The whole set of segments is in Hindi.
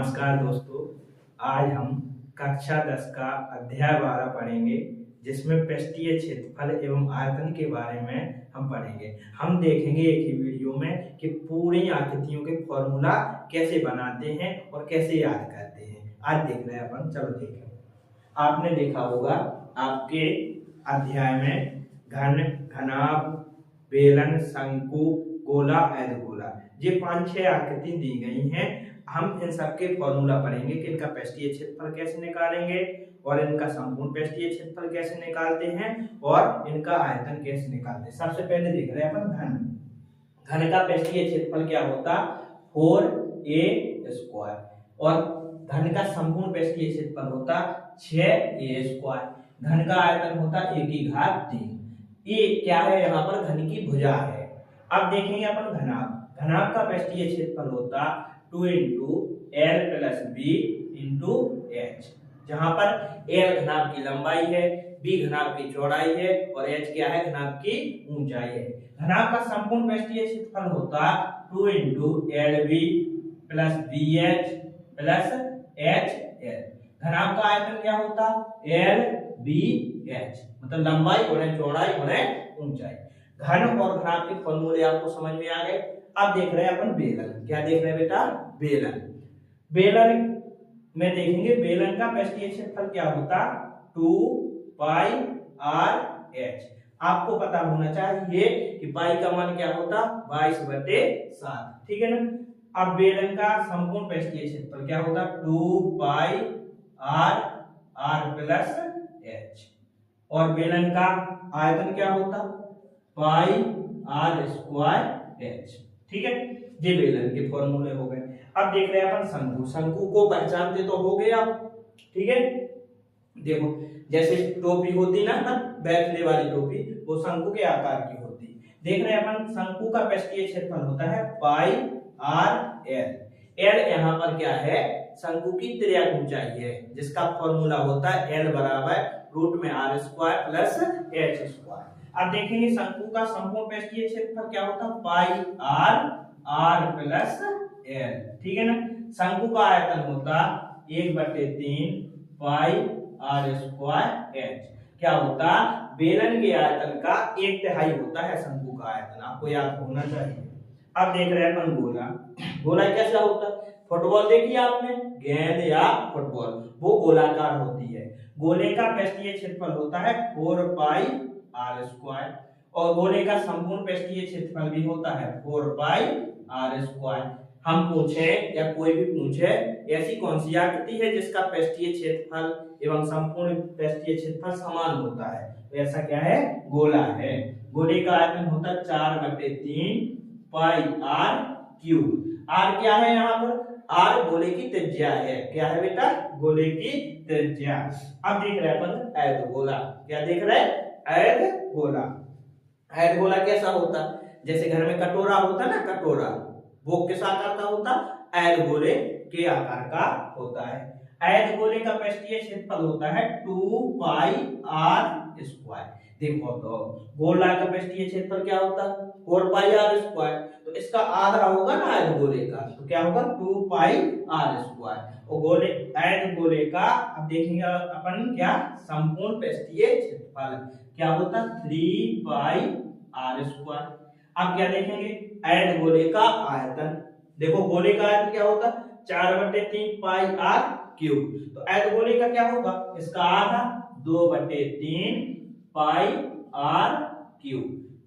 नमस्कार दोस्तों, आज हम कक्षा 10 का अध्याय 12 पढ़ेंगे, जिसमें पृष्ठीय क्षेत्रफल एवं आयतन के बारे में हम पढ़ेंगे। हम देखेंगे एक ही वीडियो में कि पूरी आकृतियों के फॉर्मूला कैसे बनाते हैं और कैसे याद करते हैं। आज देख रहे हैं अपन, चलो देखें। आपने देखा होगा आपके अध्याय में घन, घनाभ, बेलन, शंकु, गोला, अर्धगोला, ये 5-6 आकृति दी गई हैं। हम इन सबके फॉर्मूला पढ़ेंगे कि इनका पृष्ठीय क्षेत्रफल कैसे निकालेंगे और इनका संपूर्ण पृष्ठीय क्षेत्रफल कैसे निकालते हैं और इनका आयतन कैसे निकालते हैं। सबसे पहले देख रहे हैं अपन घन। घन का पृष्ठीय क्षेत्रफल क्या होता? 4a² और घन का संपूर्ण पृष्ठीय क्षेत्रफल होता 6a²। घन का आयतन होता 1/3। ये क्या है? यहाँ पर घन की भुजा है। अब देखेंगे अपन घनाभ। घनाभ का पृष्ठीय क्षेत्रफल होता 2 × L + B × H, जहां पर L घनाभ की लंबाई है, B घनाभ की चौड़ाई है और H क्या है? घनाभ की ऊंचाई है। घनाभ का संपूर्ण पृष्ठीय क्षेत्रफल होता 2 × LB + BH + HL। घनाभ का आयतन क्या होता? LBH, मतलब लंबाई गुणे चौड़ाई गुणे ऊंचाई। घन और घनाभ के फॉर्मूले आपको समझ में आ गए। अब देख रहे हैं अपन बेलन। क्या देख रहे हैं बेटा? बेलन। बेलन में देखेंगे बेलन का पृष्ठीय क्षेत्रफल क्या होता? 2πrh। आपको पता होना चाहिए कि पाई का मान क्या होता? 22/7, ठीक है ना। अब बेलन का संपूर्ण पृष्ठीय क्षेत्रफल क्या होता? 2πr + h। और बेलन का आयतन क्या होता? πr²h, ठीक है। ये बेलन के फॉर्मूले हो गए। अब देख रहे हैं अपन शंकु। शंकु को पहचानते तो हो गए आप, ठीक है। देखो, जैसे टोपी होती ना, बैठने वाली टोपी, वो शंकु के आकार की होती। देख रहे हैं अपन शंकु का पृष्ठीय क्षेत्रफल होता है πrl। l यहाँ पर क्या है? शंकु की त्रिज्या ऊंचाई है, जिसका फॉर्मूला होता है l √r² + h²। अब देखेंगे शंकु का संपूर्ण पृष्ठीय क्षेत्रफल क्या होता? πr + l, ठीक है ना। शंकु का आयतन होता 1/3 πr²h। क्या होता? बेलन के आयतन का 1/3 होता है शंकु का आयतन, आपको याद होना चाहिए। अब देख रहे हैं अपन गोला। गोला कैसा होता? फुटबॉल देखी आपने, गेंद या फुटबॉल, वो गोलाकार होती है। गोले का पृष्ठीय क्षेत्रफल होता है 4πr²। और गोले का संपूर्ण पृष्ठीय क्षेत्रफल भी होता है 4πr²। हम पूछे या कोई भी पूछे ऐसी कौन सी आकृति है जिसका पृष्ठीय क्षेत्रफल एवं संपूर्ण पृष्ठीय क्षेत्रफल समान होता है, तो ऐसा क्या है? गोला है। गोले का आयतन होता 4/3 πr³। r क्या है यहाँ पर? r गोले की त्रिज्या है। क्या है बेटा? गोले की त्रिज्या। अब देख रहे हैं अपन अर्धगोला। क्या देख रहे हैं? अर्धगोला। अर्धगोला कैसा होता? जैसे घर में कटोरा होता ना, कटोरा, वो किस आकार का होता? अर्धगोले के आकार का होता है। अर्धगोले का पृष्ठीय क्षेत्रफल होता है 2πr²। देखो तो गोला का पृष्ठीय क्षेत्रफल क्या होता? 4πr²। तो इसका आधा होगा ना अर्धगोले का, तो क्या होगा? 2πr²। और गोले अर्धगोले का अब देखेंगे अपन क्या? संपूर्ण पृष्ठीय क्षेत्रफल क्या होता? 3πr²। अब क्या देखेंगे? अर्धगोले का आयतन। देखो गोले का आयतन क्या होता? 4/3 πr³। तो अर्धगोले का क्या होगा? इसका आधा 2/3 πr³,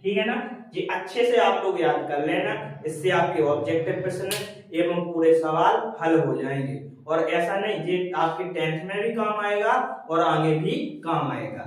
ठीक है ना। ये अच्छे से आप लोग याद कर लेना, इससे आपके ऑब्जेक्टिव प्रश्न एवं पूरे सवाल हल हो जाएंगे। और ऐसा नहीं, ये आपके 10th में भी काम आएगा और आगे भी काम आएगा।